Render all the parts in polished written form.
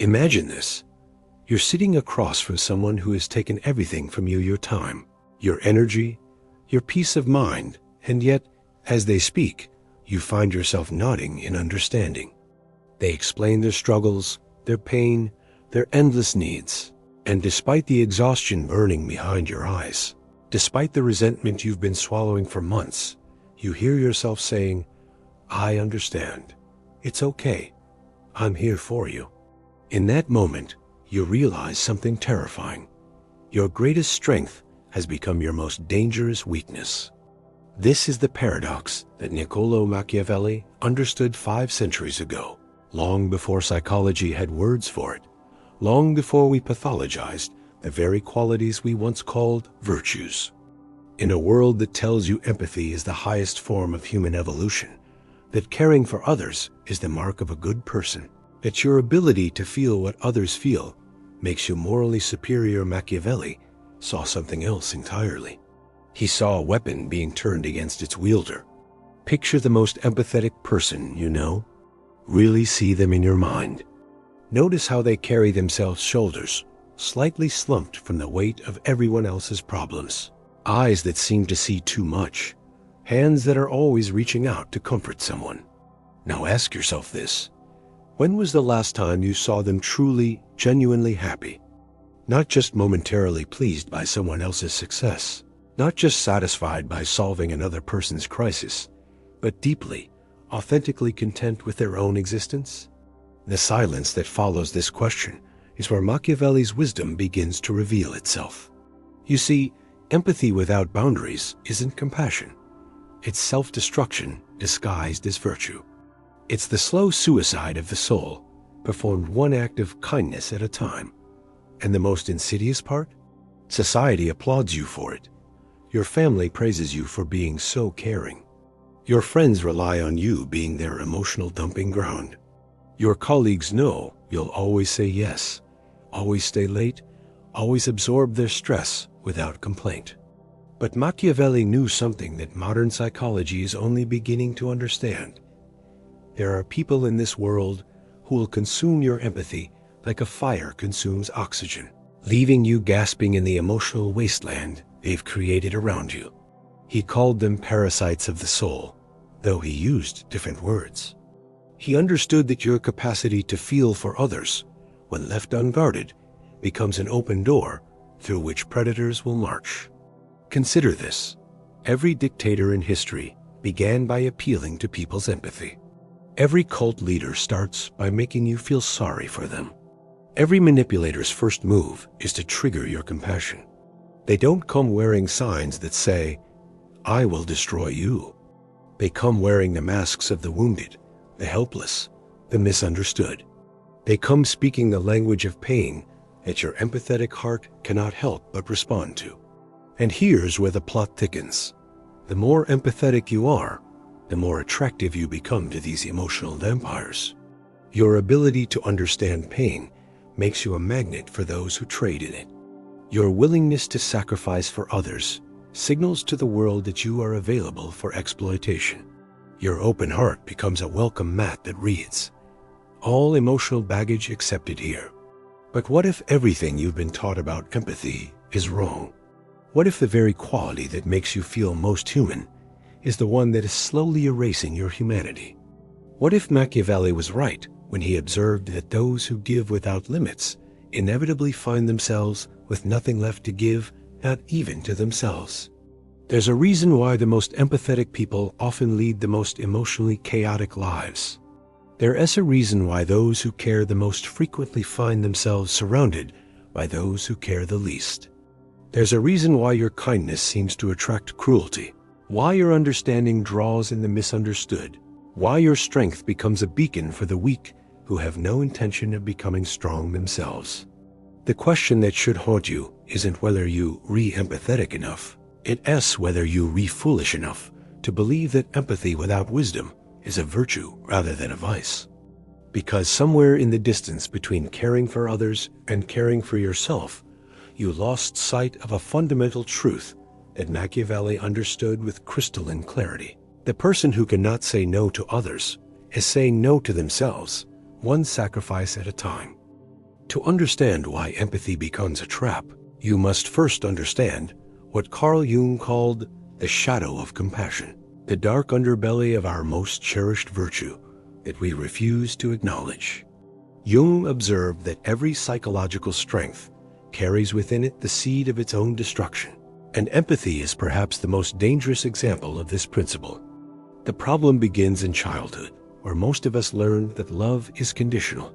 Imagine this. You're sitting across from someone who has taken everything from you: your time, your energy, your peace of mind, and yet, as they speak, you find yourself nodding in understanding. They explain their struggles, their pain, their endless needs, and despite the exhaustion burning behind your eyes, despite the resentment you've been swallowing for months, you hear yourself saying, "I understand. It's okay. I'm here for you." In that moment, you realize something terrifying. Your greatest strength has become your most dangerous weakness. This is the paradox that Niccolo Machiavelli understood 5 centuries ago, long before psychology had words for it, long before we pathologized the very qualities we once called virtues. In a world that tells you empathy is the highest form of human evolution, that caring for others is the mark of a good person, that your ability to feel what others feel makes you morally superior, Machiavelli saw something else entirely. He saw a weapon being turned against its wielder. Picture the most empathetic person you know. Really see them in your mind. Notice how they carry themselves: shoulders slightly slumped from the weight of everyone else's problems, eyes that seem to see too much, hands that are always reaching out to comfort someone. Now ask yourself this. When was the last time you saw them truly, genuinely happy? Not just momentarily pleased by someone else's success, not just satisfied by solving another person's crisis, but deeply, authentically content with their own existence? The silence that follows this question is where Machiavelli's wisdom begins to reveal itself. You see, empathy without boundaries isn't compassion. It's self-destruction disguised as virtue. It's the slow suicide of the soul, performed one act of kindness at a time. And the most insidious part? Society applauds you for it. Your family praises you for being so caring. Your friends rely on you being their emotional dumping ground. Your colleagues know you'll always say yes, always stay late, always absorb their stress without complaint. But Machiavelli knew something that modern psychology is only beginning to understand. There are people in this world who will consume your empathy like a fire consumes oxygen, leaving you gasping in the emotional wasteland they've created around you. He called them parasites of the soul, though he used different words. He understood that your capacity to feel for others, when left unguarded, becomes an open door through which predators will march. Consider this. Every dictator in history began by appealing to people's empathy. Every cult leader starts by making you feel sorry for them. Every manipulator's first move is to trigger your compassion. They don't come wearing signs that say, "I will destroy you." They come wearing the masks of the wounded, the helpless, the misunderstood. They come speaking the language of pain that your empathetic heart cannot help but respond to. And here's where the plot thickens. The more empathetic you are, the more attractive you become to these emotional vampires. Your ability to understand pain makes you a magnet for those who trade in it. Your willingness to sacrifice for others signals to the world that you are available for exploitation. Your open heart becomes a welcome mat that reads, "All emotional baggage accepted here." But what if everything you've been taught about empathy is wrong? What if the very quality that makes you feel most human is the one that is slowly erasing your humanity? What if Machiavelli was right when he observed that those who give without limits inevitably find themselves with nothing left to give, not even to themselves? There's a reason why the most empathetic people often lead the most emotionally chaotic lives. There is a reason why those who care the most frequently find themselves surrounded by those who care the least. There's a reason why your kindness seems to attract cruelty, why your understanding draws in the misunderstood, why your strength becomes a beacon for the weak who have no intention of becoming strong themselves. The question that should haunt you isn't whether you re-empathetic enough, it's whether you re-foolish enough to believe that empathy without wisdom is a virtue rather than a vice. Because somewhere in the distance between caring for others and caring for yourself, you lost sight of a fundamental truth that Machiavelli understood with crystalline clarity. The person who cannot say no to others is saying no to themselves, one sacrifice at a time. To understand why empathy becomes a trap, you must first understand what Carl Jung called the shadow of compassion, the dark underbelly of our most cherished virtue that we refuse to acknowledge. Jung observed that every psychological strength carries within it the seed of its own destruction, and empathy is perhaps the most dangerous example of this principle. The problem begins in childhood, where most of us learn that love is conditional.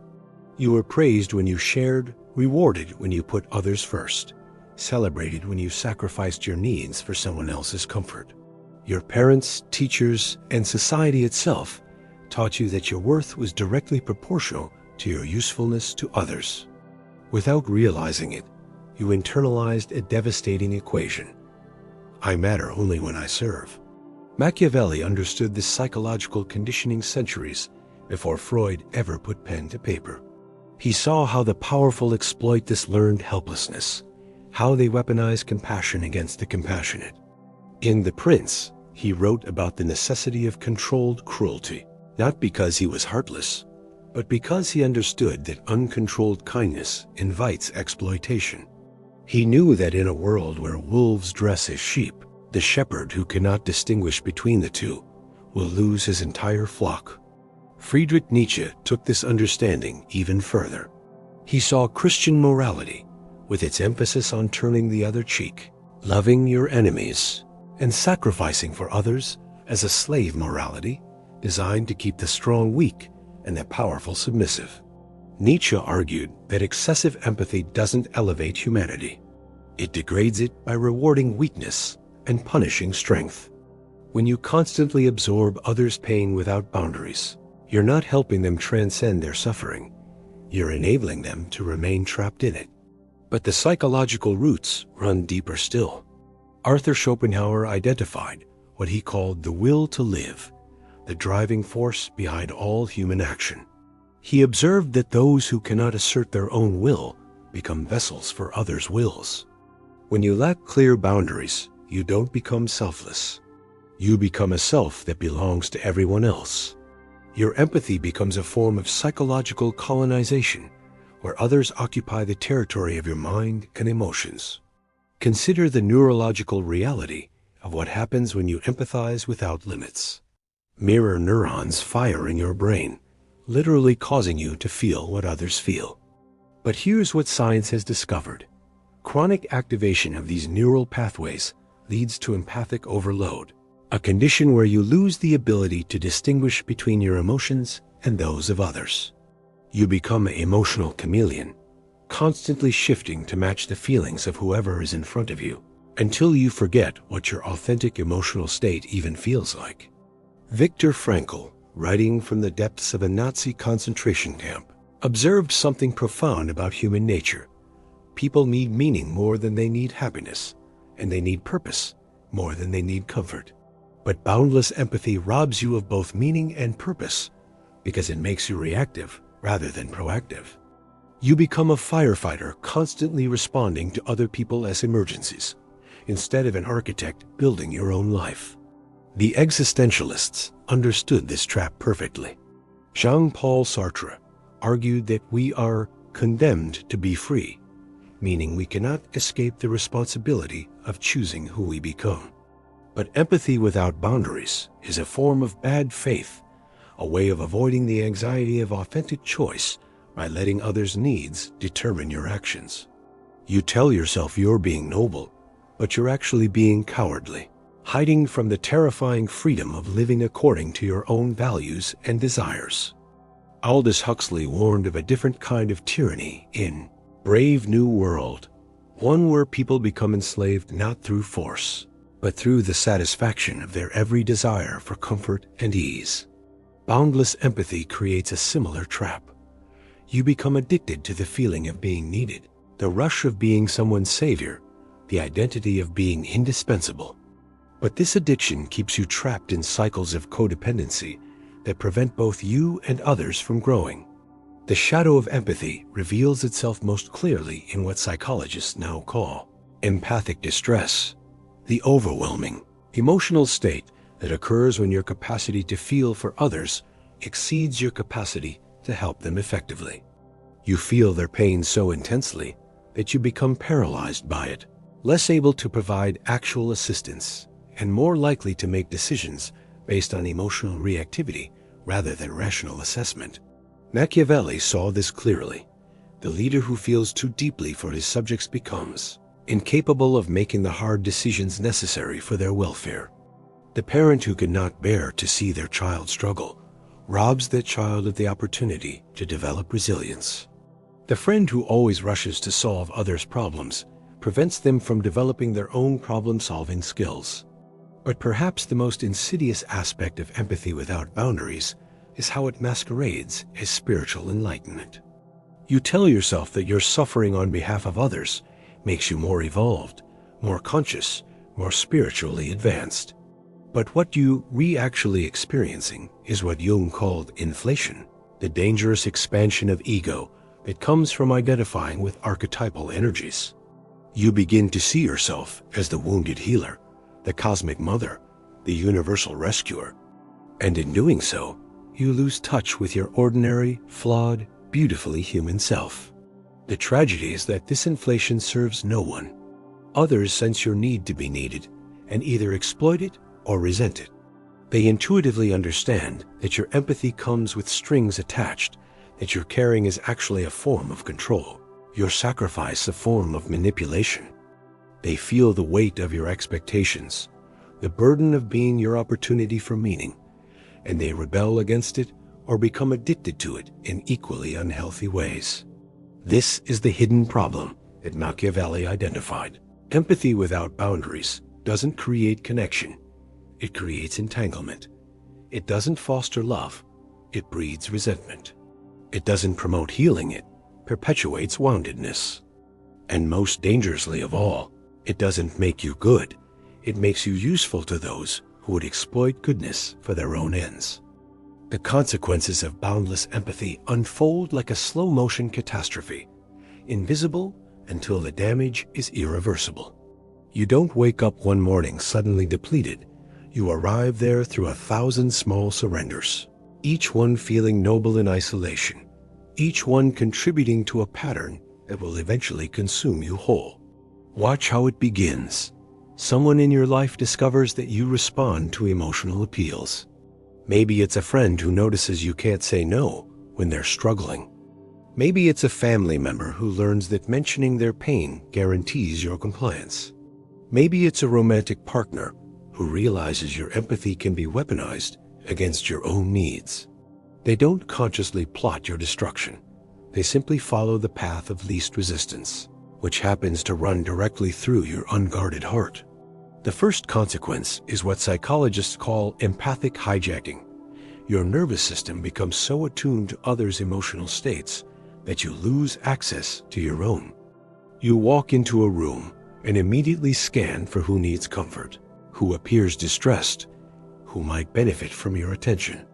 You were praised when you shared, rewarded when you put others first, celebrated when you sacrificed your needs for someone else's comfort. Your parents, teachers, and society itself taught you that your worth was directly proportional to your usefulness to others. Without realizing it, you internalized a devastating equation. I matter only when I serve. Machiavelli understood this psychological conditioning centuries before Freud ever put pen to paper. He saw how the powerful exploit this learned helplessness, how they weaponize compassion against the compassionate. In The Prince, he wrote about the necessity of controlled cruelty, not because he was heartless, but because he understood that uncontrolled kindness invites exploitation. He knew that in a world where wolves dress as sheep, the shepherd who cannot distinguish between the two will lose his entire flock. Friedrich Nietzsche took this understanding even further. He saw Christian morality, with its emphasis on turning the other cheek, loving your enemies, and sacrificing for others, as a slave morality designed to keep the strong weak and the powerful submissive. Nietzsche argued that excessive empathy doesn't elevate humanity. It degrades it by rewarding weakness and punishing strength. When you constantly absorb others' pain without boundaries, you're not helping them transcend their suffering. You're enabling them to remain trapped in it. But the psychological roots run deeper still. Arthur Schopenhauer identified what he called the will to live, the driving force behind all human action. He observed that those who cannot assert their own will become vessels for others' wills. When you lack clear boundaries, you don't become selfless. You become a self that belongs to everyone else. Your empathy becomes a form of psychological colonization, where others occupy the territory of your mind and emotions. Consider the neurological reality of what happens when you empathize without limits. Mirror neurons fire in your brain, literally causing you to feel what others feel. But here's what science has discovered. Chronic activation of these neural pathways leads to empathic overload, a condition where you lose the ability to distinguish between your emotions and those of others. You become an emotional chameleon, constantly shifting to match the feelings of whoever is in front of you, until you forget what your authentic emotional state even feels like. Viktor Frankl, writing from the depths of a Nazi concentration camp, observed something profound about human nature. People need meaning more than they need happiness, and they need purpose more than they need comfort. But boundless empathy robs you of both meaning and purpose because it makes you reactive rather than proactive. You become a firefighter constantly responding to other people as emergencies, instead of an architect building your own life. The existentialists understood this trap perfectly. Jean-Paul Sartre argued that we are condemned to be free, meaning we cannot escape the responsibility of choosing who we become. But empathy without boundaries is a form of bad faith, a way of avoiding the anxiety of authentic choice by letting others' needs determine your actions. You tell yourself you're being noble, but you're actually being cowardly, hiding from the terrifying freedom of living according to your own values and desires. Aldous Huxley warned of a different kind of tyranny in Brave New World, one where people become enslaved not through force, but through the satisfaction of their every desire for comfort and ease. Boundless empathy creates a similar trap. You become addicted to the feeling of being needed, the rush of being someone's savior, the identity of being indispensable. But this addiction keeps you trapped in cycles of codependency that prevent both you and others from growing. The shadow of empathy reveals itself most clearly in what psychologists now call empathic distress, the overwhelming, emotional state that occurs when your capacity to feel for others exceeds your capacity to help them effectively. You feel their pain so intensely that you become paralyzed by it, less able to provide actual assistance, and more likely to make decisions based on emotional reactivity rather than rational assessment. Machiavelli saw this clearly. The leader who feels too deeply for his subjects becomes incapable of making the hard decisions necessary for their welfare. The parent who cannot bear to see their child struggle robs that child of the opportunity to develop resilience. The friend who always rushes to solve others' problems prevents them from developing their own problem-solving skills. But perhaps the most insidious aspect of empathy without boundaries is how it masquerades as spiritual enlightenment. You tell yourself that your suffering on behalf of others makes you more evolved, more conscious, more spiritually advanced. But what you actually experiencing is what Jung called inflation, the dangerous expansion of ego that comes from identifying with archetypal energies. You begin to see yourself as the wounded healer, the cosmic mother, the universal rescuer. And in doing so, you lose touch with your ordinary, flawed, beautifully human self. The tragedy is that this inflation serves no one. Others sense your need to be needed and either exploit it or resent it. They intuitively understand that your empathy comes with strings attached, that your caring is actually a form of control, your sacrifice a form of manipulation. They feel the weight of your expectations, the burden of being your opportunity for meaning, and they rebel against it or become addicted to it in equally unhealthy ways. This is the hidden problem that Machiavelli identified. Empathy without boundaries doesn't create connection. It creates entanglement. It doesn't foster love. It breeds resentment. It doesn't promote healing. It perpetuates woundedness. And most dangerously of all, it doesn't make you good. It makes you useful to those who would exploit goodness for their own ends. The consequences of boundless empathy unfold like a slow-motion catastrophe, invisible until the damage is irreversible. You don't wake up one morning suddenly depleted. You arrive there through 1,000 small surrenders, each one feeling noble in isolation, each one contributing to a pattern that will eventually consume you whole. Watch how it begins. Someone in your life discovers that you respond to emotional appeals. Maybe it's a friend who notices you can't say no when they're struggling. Maybe it's a family member who learns that mentioning their pain guarantees your compliance. Maybe it's a romantic partner who realizes your empathy can be weaponized against your own needs. They don't consciously plot your destruction. They simply follow the path of least resistance, which happens to run directly through your unguarded heart. The first consequence is what psychologists call empathic hijacking. Your nervous system becomes so attuned to others' emotional states that you lose access to your own. You walk into a room and immediately scan for who needs comfort, who appears distressed, who might benefit from your attention.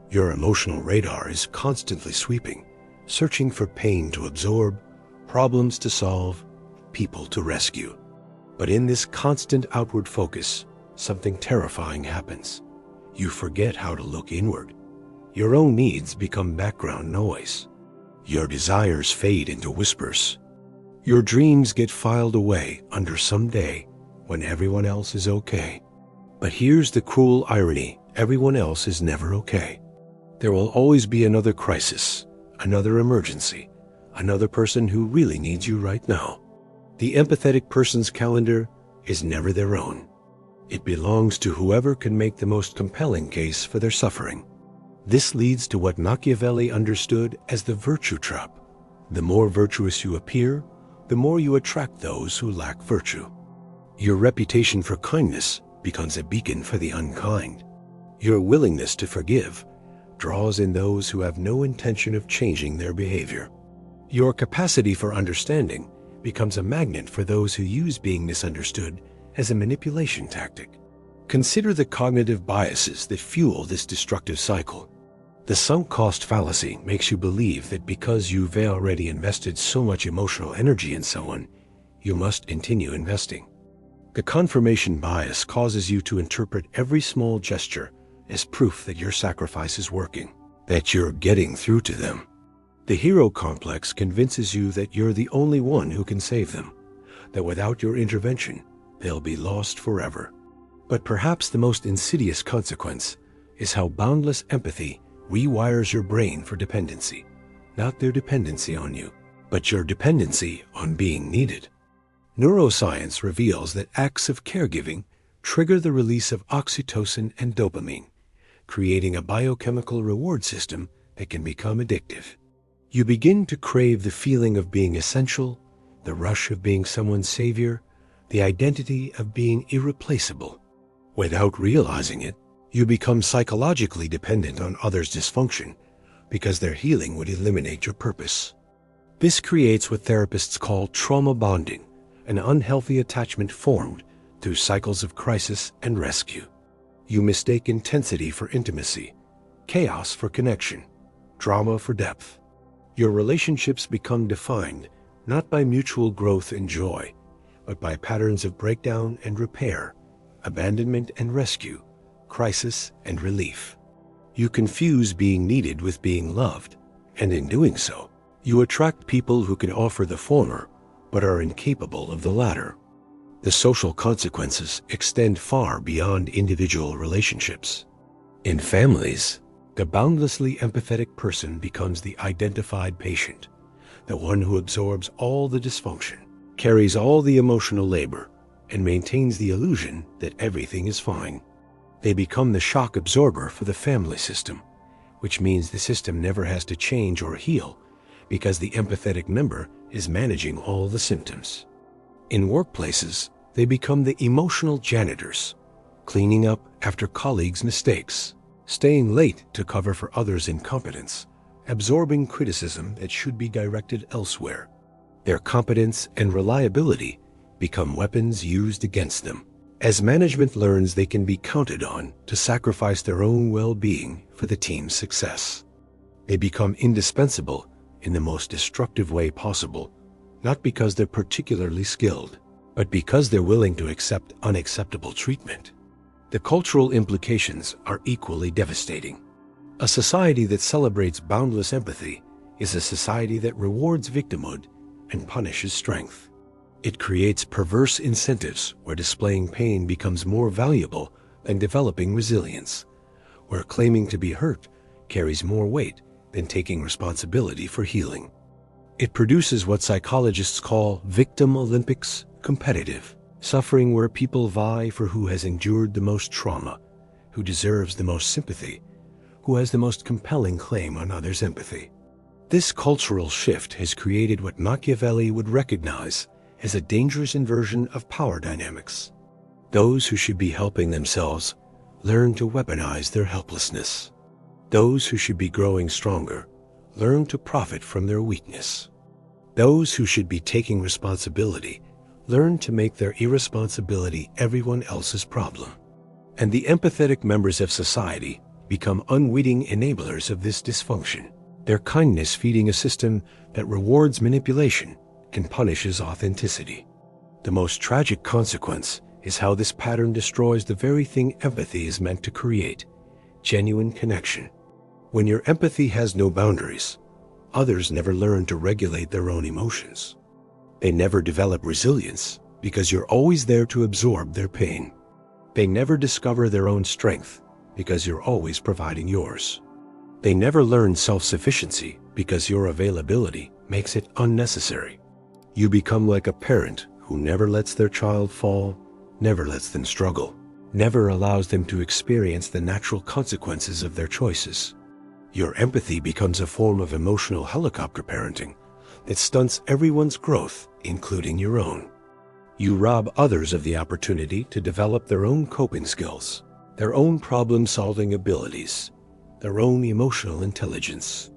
Your emotional radar is constantly sweeping, searching for pain to absorb, problems to solve, people to rescue. But in this constant outward focus, something terrifying happens. You forget how to look inward. Your own needs become background noise. Your desires fade into whispers. Your dreams get filed away under some day when everyone else is okay. But here's the cruel irony: everyone else is never okay. There will always be another crisis, another emergency, another person who really needs you right now. The empathetic person's calendar is never their own. It belongs to whoever can make the most compelling case for their suffering. This leads to what Machiavelli understood as the virtue trap. The more virtuous you appear, the more you attract those who lack virtue. Your reputation for kindness becomes a beacon for the unkind. Your willingness to forgive draws in those who have no intention of changing their behavior. Your capacity for understanding becomes a magnet for those who use being misunderstood as a manipulation tactic. Consider the cognitive biases that fuel this destructive cycle. The sunk cost fallacy makes you believe that because you've already invested so much emotional energy in someone, you must continue investing. The confirmation bias causes you to interpret every small gesture as proof that your sacrifice is working, that you're getting through to them. The hero complex convinces you that you're the only one who can save them, that without your intervention, they'll be lost forever. But perhaps the most insidious consequence is how boundless empathy rewires your brain for dependency, not their dependency on you, but your dependency on being needed. Neuroscience reveals that acts of caregiving trigger the release of oxytocin and dopamine, creating a biochemical reward system that can become addictive. You begin to crave the feeling of being essential, the rush of being someone's savior, the identity of being irreplaceable. Without realizing it, you become psychologically dependent on others' dysfunction because their healing would eliminate your purpose. This creates what therapists call trauma bonding, an unhealthy attachment formed through cycles of crisis and rescue. You mistake intensity for intimacy, chaos for connection, drama for depth. Your relationships become defined not by mutual growth and joy, but by patterns of breakdown and repair, abandonment and rescue, crisis and relief. You confuse being needed with being loved, and in doing so, you attract people who can offer the former, but are incapable of the latter. The social consequences extend far beyond individual relationships. In families, the boundlessly empathetic person becomes the identified patient, the one who absorbs all the dysfunction, carries all the emotional labor, and maintains the illusion that everything is fine. They become the shock absorber for the family system, which means the system never has to change or heal because the empathetic member is managing all the symptoms. In workplaces, they become the emotional janitors, cleaning up after colleagues' mistakes, staying late to cover for others' incompetence, absorbing criticism that should be directed elsewhere. Their competence and reliability become weapons used against them, as management learns they can be counted on to sacrifice their own well-being for the team's success. They become indispensable in the most destructive way possible, not because they're particularly skilled, but because they're willing to accept unacceptable treatment. The cultural implications are equally devastating. A society that celebrates boundless empathy is a society that rewards victimhood and punishes strength. It creates perverse incentives where displaying pain becomes more valuable than developing resilience, where claiming to be hurt carries more weight than taking responsibility for healing. It produces what psychologists call victim Olympics competitive, suffering where people vie for who has endured the most trauma, who deserves the most sympathy, who has the most compelling claim on others' empathy. This cultural shift has created what Machiavelli would recognize as a dangerous inversion of power dynamics. Those who should be helping themselves learn to weaponize their helplessness. Those who should be growing stronger learn to profit from their weakness. Those who should be taking responsibility learn to make their irresponsibility everyone else's problem. And the empathetic members of society become unwitting enablers of this dysfunction, their kindness feeding a system that rewards manipulation and punishes authenticity. The most tragic consequence is how this pattern destroys the very thing empathy is meant to create: genuine connection. When your empathy has no boundaries, others never learn to regulate their own emotions. They never develop resilience because you're always there to absorb their pain. They never discover their own strength because you're always providing yours. They never learn self-sufficiency because your availability makes it unnecessary. You become like a parent who never lets their child fall, never lets them struggle, never allows them to experience the natural consequences of their choices. Your empathy becomes a form of emotional helicopter parenting that stunts everyone's growth, including your own. You rob others of the opportunity to develop their own coping skills, their own problem-solving abilities, their own emotional intelligence.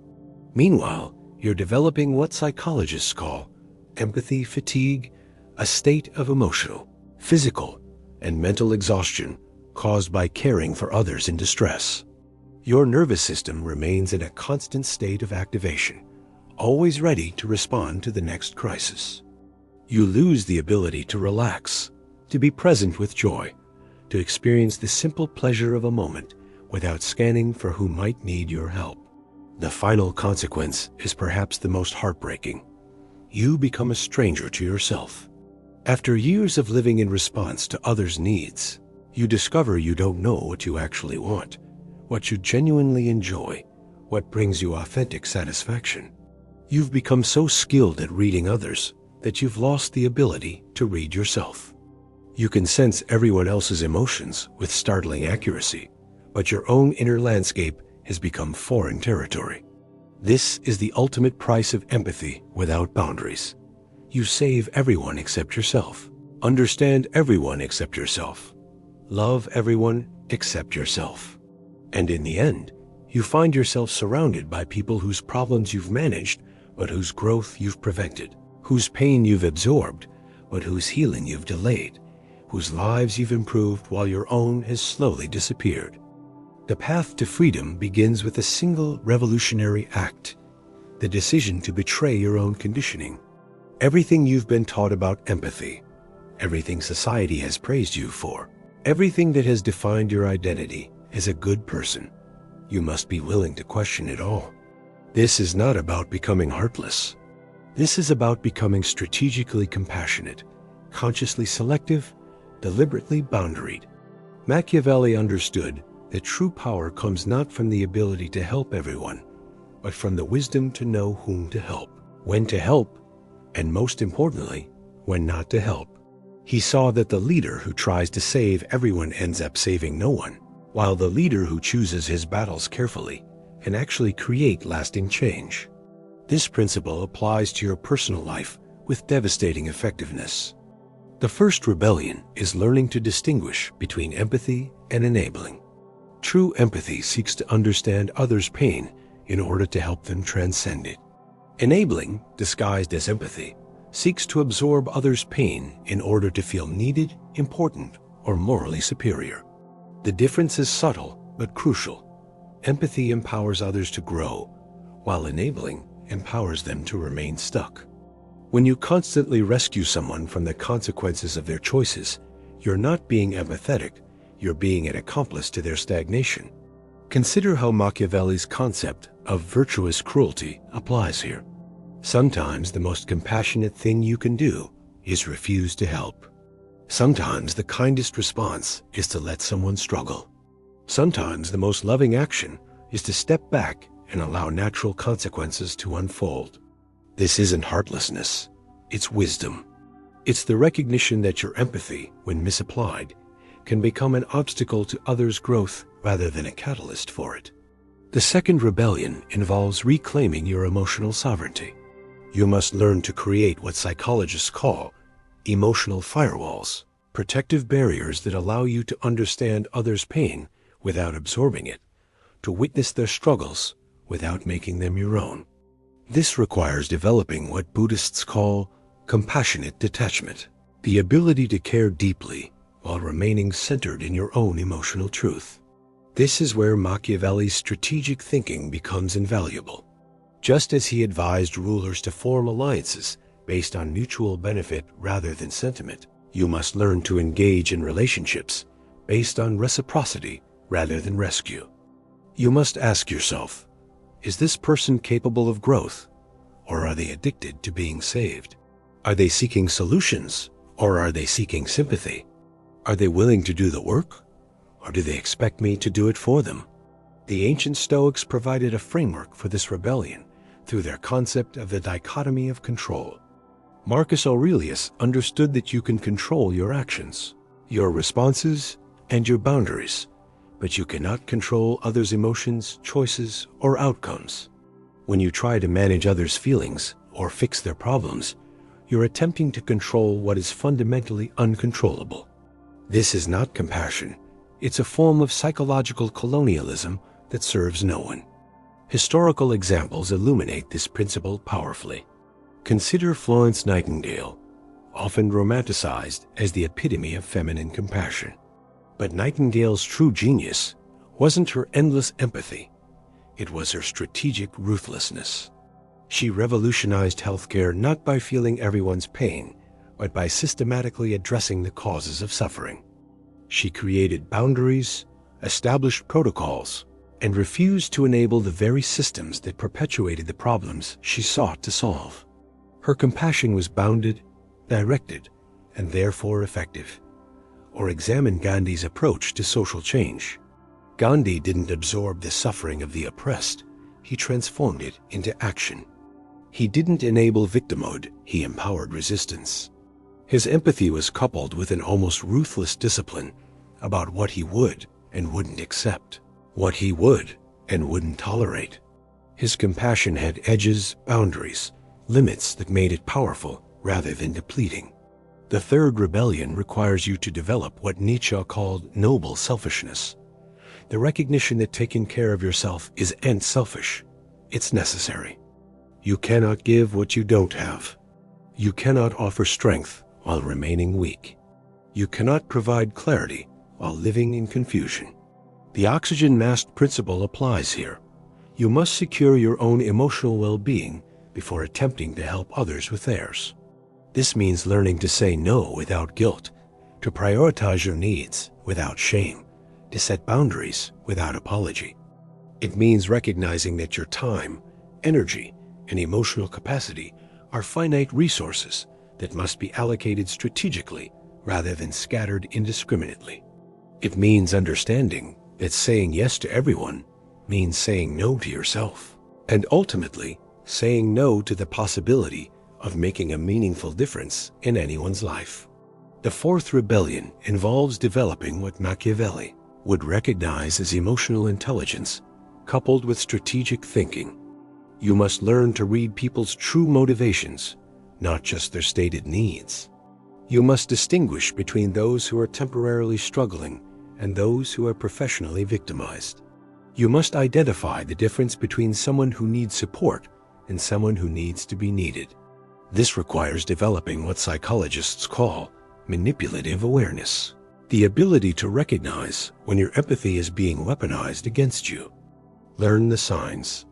Meanwhile, you're developing what psychologists call empathy fatigue, a state of emotional, physical, and mental exhaustion caused by caring for others in distress. Your nervous system remains in a constant state of activation, always ready to respond to the next crisis. You lose the ability to relax, to be present with joy, to experience the simple pleasure of a moment without scanning for who might need your help. The final consequence is perhaps the most heartbreaking. You become a stranger to yourself. After years of living in response to others' needs, you discover you don't know what you actually want, what you genuinely enjoy, what brings you authentic satisfaction. You've become so skilled at reading others that you've lost the ability to read yourself. You can sense everyone else's emotions with startling accuracy, but your own inner landscape has become foreign territory. This is the ultimate price of empathy without boundaries. You save everyone except yourself. Understand everyone except yourself. Love everyone except yourself. And in the end, you find yourself surrounded by people whose problems you've managed, but whose growth you've prevented, whose pain you've absorbed, but whose healing you've delayed, whose lives you've improved while your own has slowly disappeared. The path to freedom begins with a single revolutionary act, the decision to betray your own conditioning. Everything you've been taught about empathy, everything society has praised you for, everything that has defined your identity as a good person, you must be willing to question it all. This is not about becoming heartless. This is about becoming strategically compassionate, consciously selective, deliberately boundaried. Machiavelli understood that true power comes not from the ability to help everyone, but from the wisdom to know whom to help, when to help, and most importantly, when not to help. He saw that the leader who tries to save everyone ends up saving no one, while the leader who chooses his battles carefully can actually create lasting change. This principle applies to your personal life with devastating effectiveness. The first rebellion is learning to distinguish between empathy and enabling. True empathy seeks to understand others' pain in order to help them transcend it. Enabling, disguised as empathy, seeks to absorb others' pain in order to feel needed, important, or morally superior. The difference is subtle but crucial. Empathy empowers others to grow, while enabling empowers them to remain stuck. When you constantly rescue someone from the consequences of their choices, you're not being empathetic, you're being an accomplice to their stagnation. Consider how Machiavelli's concept of virtuous cruelty applies here. Sometimes the most compassionate thing you can do is refuse to help. Sometimes the kindest response is to let someone struggle. Sometimes the most loving action is to step back and allow natural consequences to unfold. This isn't heartlessness, it's wisdom. It's the recognition that your empathy, when misapplied, can become an obstacle to others' growth rather than a catalyst for it. The second rebellion involves reclaiming your emotional sovereignty. You must learn to create what psychologists call emotional firewalls, protective barriers that allow you to understand others' pain without absorbing it, to witness their struggles without making them your own. This requires developing what Buddhists call compassionate detachment, the ability to care deeply while remaining centered in your own emotional truth. This is where Machiavelli's strategic thinking becomes invaluable. Just as he advised rulers to form alliances based on mutual benefit rather than sentiment, you must learn to engage in relationships based on reciprocity rather than rescue. You must ask yourself, is this person capable of growth, or are they addicted to being saved? Are they seeking solutions, or are they seeking sympathy? Are they willing to do the work, or do they expect me to do it for them? The ancient Stoics provided a framework for this rebellion through their concept of the dichotomy of control. Marcus Aurelius understood that you can control your actions, your responses, and your boundaries, but you cannot control others' emotions, choices, or outcomes. When you try to manage others' feelings or fix their problems, you're attempting to control what is fundamentally uncontrollable. This is not compassion. It's a form of psychological colonialism that serves no one. Historical examples illuminate this principle powerfully. Consider Florence Nightingale, often romanticized as the epitome of feminine compassion. But Nightingale's true genius wasn't her endless empathy. It was her strategic ruthlessness. She revolutionized healthcare not by feeling everyone's pain, but by systematically addressing the causes of suffering. She created boundaries, established protocols, and refused to enable the very systems that perpetuated the problems she sought to solve. Her compassion was bounded, directed, and therefore effective. Or examine Gandhi's approach to social change. Gandhi didn't absorb the suffering of the oppressed, he transformed it into action. He didn't enable victimhood, he empowered resistance. His empathy was coupled with an almost ruthless discipline about what he would and wouldn't accept, what he would and wouldn't tolerate. His compassion had edges, boundaries, limits that made it powerful rather than depleting. The third rebellion requires you to develop what Nietzsche called noble selfishness, the recognition that taking care of yourself isn't selfish, it's necessary. You cannot give what you don't have. You cannot offer strength while remaining weak. You cannot provide clarity while living in confusion. The oxygen mask principle applies here. You must secure your own emotional well-being before attempting to help others with theirs. This means learning to say no without guilt, to prioritize your needs without shame, to set boundaries without apology. It means recognizing that your time, energy, and emotional capacity are finite resources that must be allocated strategically rather than scattered indiscriminately. It means understanding that saying yes to everyone means saying no to yourself, and ultimately saying no to the possibility of making a meaningful difference in anyone's life. The fourth rebellion involves developing what Machiavelli would recognize as emotional intelligence coupled with strategic thinking. You must learn to read people's true motivations, not just their stated needs. You must distinguish between those who are temporarily struggling and those who are professionally victimized. You must identify the difference between someone who needs support and someone who needs to be needed. This requires developing what psychologists call manipulative awareness, the ability to recognize when your empathy is being weaponized against you. Learn the signs.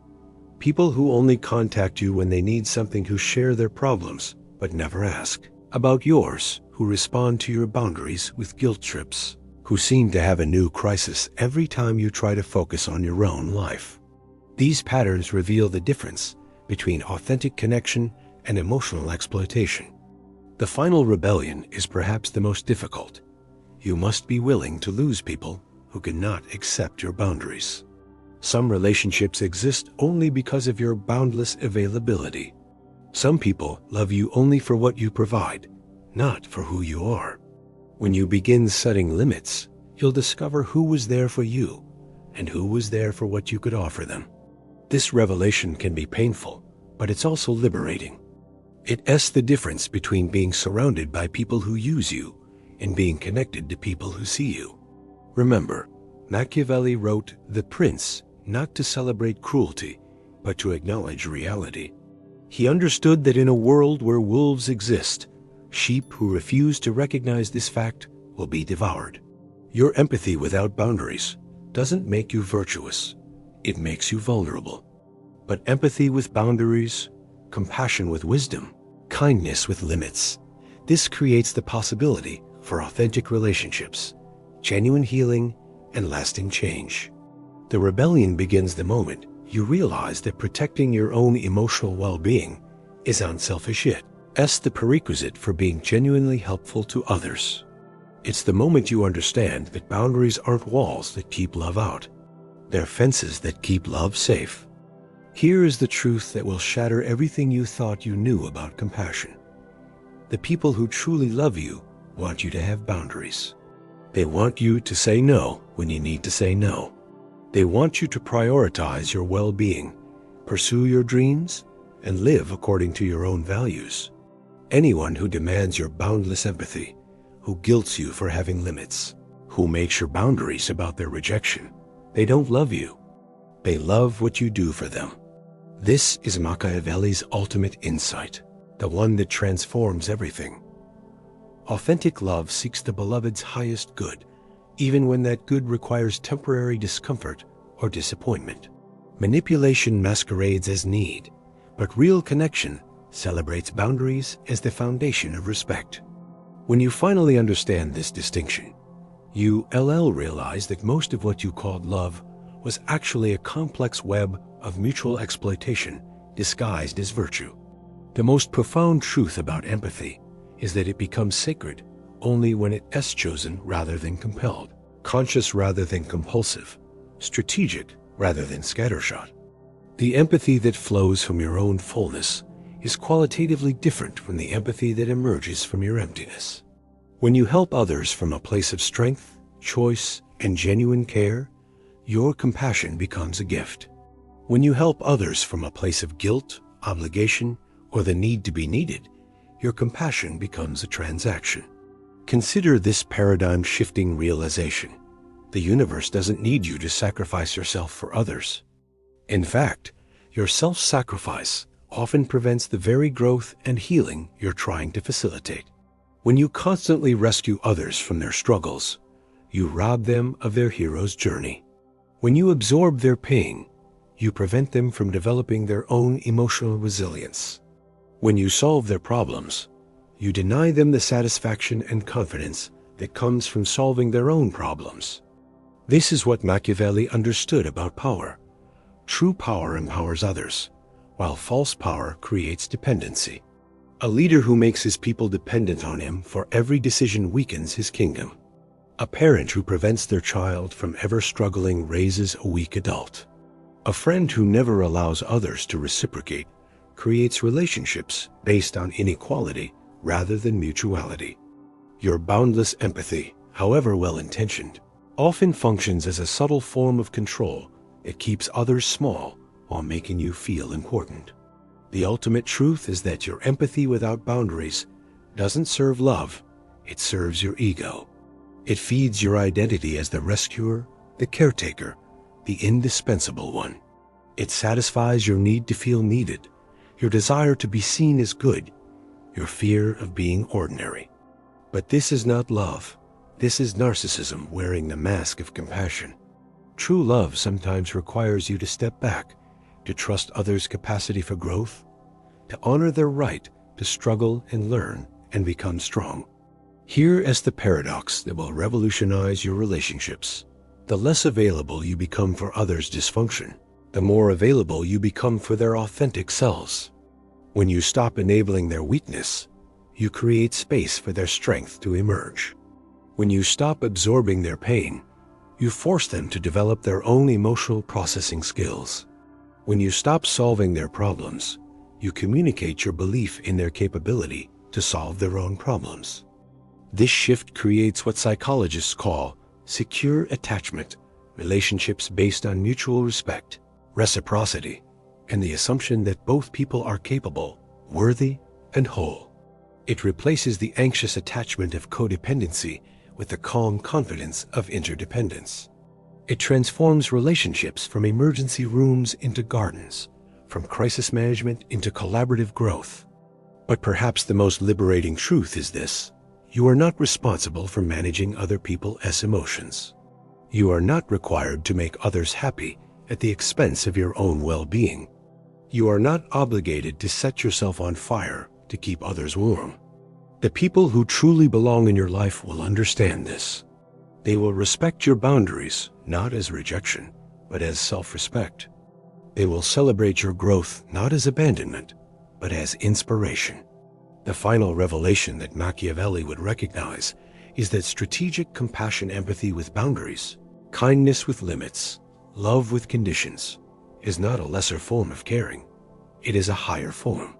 People who only contact you when they need something, who share their problems but never ask about yours, who respond to your boundaries with guilt trips, who seem to have a new crisis every time you try to focus on your own life. These patterns reveal the difference between authentic connection and emotional exploitation. The final rebellion is perhaps the most difficult. You must be willing to lose people who cannot accept your boundaries. Some relationships exist only because of your boundless availability. Some people love you only for what you provide, not for who you are. When you begin setting limits, you'll discover who was there for you and who was there for what you could offer them. This revelation can be painful, but it's also liberating. It's the difference between being surrounded by people who use you and being connected to people who see you. Remember, Machiavelli wrote The Prince not to celebrate cruelty, but to acknowledge reality. He understood that in a world where wolves exist, sheep who refuse to recognize this fact will be devoured. Your empathy without boundaries doesn't make you virtuous. It makes you vulnerable. But empathy with boundaries, compassion with wisdom, kindness with limits, this creates the possibility for authentic relationships, genuine healing, and lasting change. The rebellion begins the moment you realize that protecting your own emotional well-being is unselfish. It's the prerequisite for being genuinely helpful to others. It's the moment you understand that boundaries aren't walls that keep love out. They're fences that keep love safe. Here is the truth that will shatter everything you thought you knew about compassion. The people who truly love you want you to have boundaries. They want you to say no when you need to say no. They want you to prioritize your well-being, pursue your dreams, and live according to your own values. Anyone who demands your boundless empathy, who guilts you for having limits, who makes your boundaries about their rejection, they don't love you. They love what you do for them. This is Machiavelli's ultimate insight, the one that transforms everything. Authentic love seeks the beloved's highest good, even when that good requires temporary discomfort or disappointment. Manipulation masquerades as need, but real connection celebrates boundaries as the foundation of respect. When you finally understand this distinction, you realize that most of what you called love was actually a complex web of mutual exploitation disguised as virtue. The most profound truth about empathy is that it becomes sacred only when it is chosen rather than compelled, conscious rather than compulsive, strategic rather than scattershot. The empathy that flows from your own fullness is qualitatively different from the empathy that emerges from your emptiness. When you help others from a place of strength, choice, and genuine care, your compassion becomes a gift. When you help others from a place of guilt, obligation, or the need to be needed, your compassion becomes a transaction. Consider this paradigm-shifting realization. The universe doesn't need you to sacrifice yourself for others. In fact, your self-sacrifice often prevents the very growth and healing you're trying to facilitate. When you constantly rescue others from their struggles, you rob them of their hero's journey. When you absorb their pain, you prevent them from developing their own emotional resilience. When you solve their problems, you deny them the satisfaction and confidence that comes from solving their own problems. This is what Machiavelli understood about power. True power empowers others, while false power creates dependency. A leader who makes his people dependent on him for every decision weakens his kingdom. A parent who prevents their child from ever struggling raises a weak adult. A friend who never allows others to reciprocate creates relationships based on inequality rather than mutuality. Your boundless empathy, however well-intentioned, often functions as a subtle form of control that keeps others small while making you feel important. The ultimate truth is that your empathy without boundaries doesn't serve love, it serves your ego. It feeds your identity as the rescuer, the caretaker, the indispensable one. It satisfies your need to feel needed, your desire to be seen as good, your fear of being ordinary. But this is not love. This is narcissism wearing the mask of compassion. True love sometimes requires you to step back, to trust others' capacity for growth, to honor their right to struggle and learn and become strong. Here is the paradox that will revolutionize your relationships. The less available you become for others' dysfunction, the more available you become for their authentic selves. When you stop enabling their weakness, you create space for their strength to emerge. When you stop absorbing their pain, you force them to develop their own emotional processing skills. When you stop solving their problems, you communicate your belief in their capability to solve their own problems. This shift creates what psychologists call secure attachment, relationships based on mutual respect, reciprocity, and the assumption that both people are capable, worthy, and whole. It replaces the anxious attachment of codependency with the calm confidence of interdependence. It transforms relationships from emergency rooms into gardens, from crisis management into collaborative growth. But perhaps the most liberating truth is this: you are not responsible for managing other people's emotions. You are not required to make others happy at the expense of your own well-being. You are not obligated to set yourself on fire to keep others warm. The people who truly belong in your life will understand this. They will respect your boundaries, not as rejection, but as self-respect. They will celebrate your growth not as abandonment, but as inspiration. The final revelation that Machiavelli would recognize is that strategic compassion, empathy with boundaries, kindness with limits, love with conditions, is not a lesser form of caring. It is a higher form.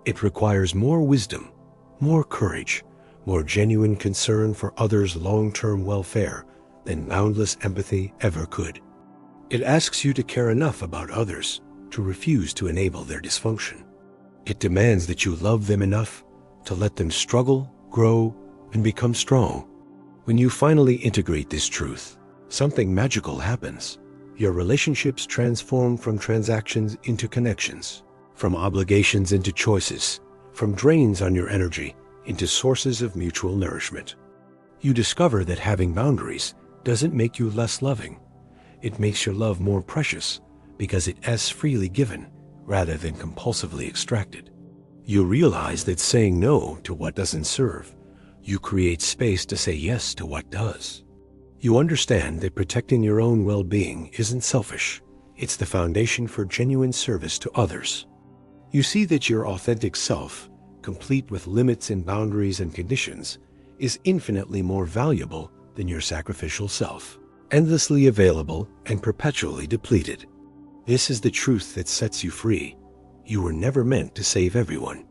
It requires more wisdom, more courage, more genuine concern for others' long-term welfare than boundless empathy ever could. It asks you to care enough about others to refuse to enable their dysfunction. It demands that you love them enough to let them struggle, grow, and become strong. When you finally integrate this truth, something magical happens. Your relationships transform from transactions into connections, from obligations into choices, from drains on your energy into sources of mutual nourishment. You discover that having boundaries doesn't make you less loving. It makes your love more precious because it is freely given rather than compulsively extracted. You realize that saying no to what doesn't serve, you create space to say yes to what does. You understand that protecting your own well-being isn't selfish. It's the foundation for genuine service to others. You see that your authentic self, complete with limits and boundaries and conditions, is infinitely more valuable than your sacrificial self, endlessly available and perpetually depleted. This is the truth that sets you free. You were never meant to save everyone.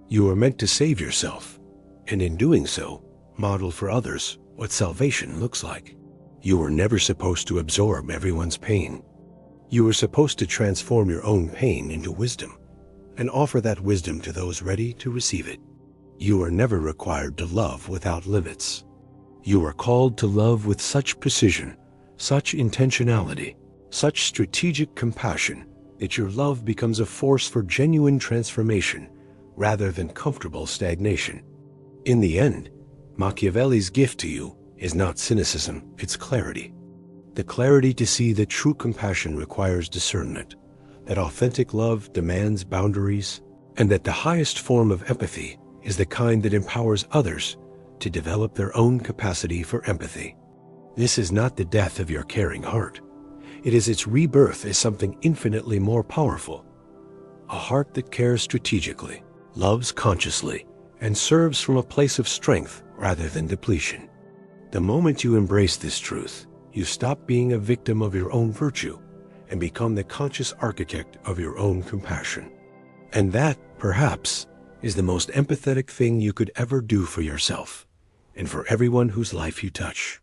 You were meant to save yourself, and in doing so, model for others what salvation looks like. You were never supposed to absorb everyone's pain. You were supposed to transform your own pain into wisdom, and offer that wisdom to those ready to receive it. You were never required to love without limits. You are called to love with such precision, such intentionality, such strategic compassion, that your love becomes a force for genuine transformation rather than comfortable stagnation. In the end, Machiavelli's gift to you is not cynicism, it's clarity. The clarity to see that true compassion requires discernment, that authentic love demands boundaries, and that the highest form of empathy is the kind that empowers others to develop their own capacity for empathy. This is not the death of your caring heart. It is its rebirth as something infinitely more powerful. A heart that cares strategically, loves consciously, and serves from a place of strength rather than depletion. The moment you embrace this truth, you stop being a victim of your own virtue and become the conscious architect of your own compassion. And that, perhaps, is the most empathetic thing you could ever do for yourself and for everyone whose life you touch.